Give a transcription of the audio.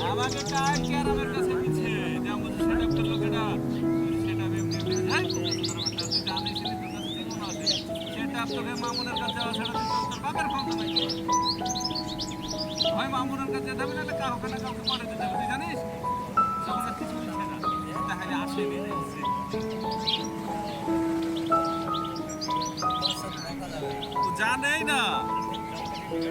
আমাকে কার ক্যারামের কাছে দিচ্ছে যেমন সেটআপ করলো কেনা সেটআপ এমনি এমনি যাই তুই জানিস নি তোর কাছে জীবন আছে সেটআপ তোকে মামুনের কাছে যাওয়া ছাড়া তোর বাপের ফোন তো নাই হয় মামুনের কাছে যাবে না কাউকে না কাউকে পরে দিতে যাবে তুই জানিস তখন আর কিছু দিচ্ছে না তাহলে আসেনি ও জানেই না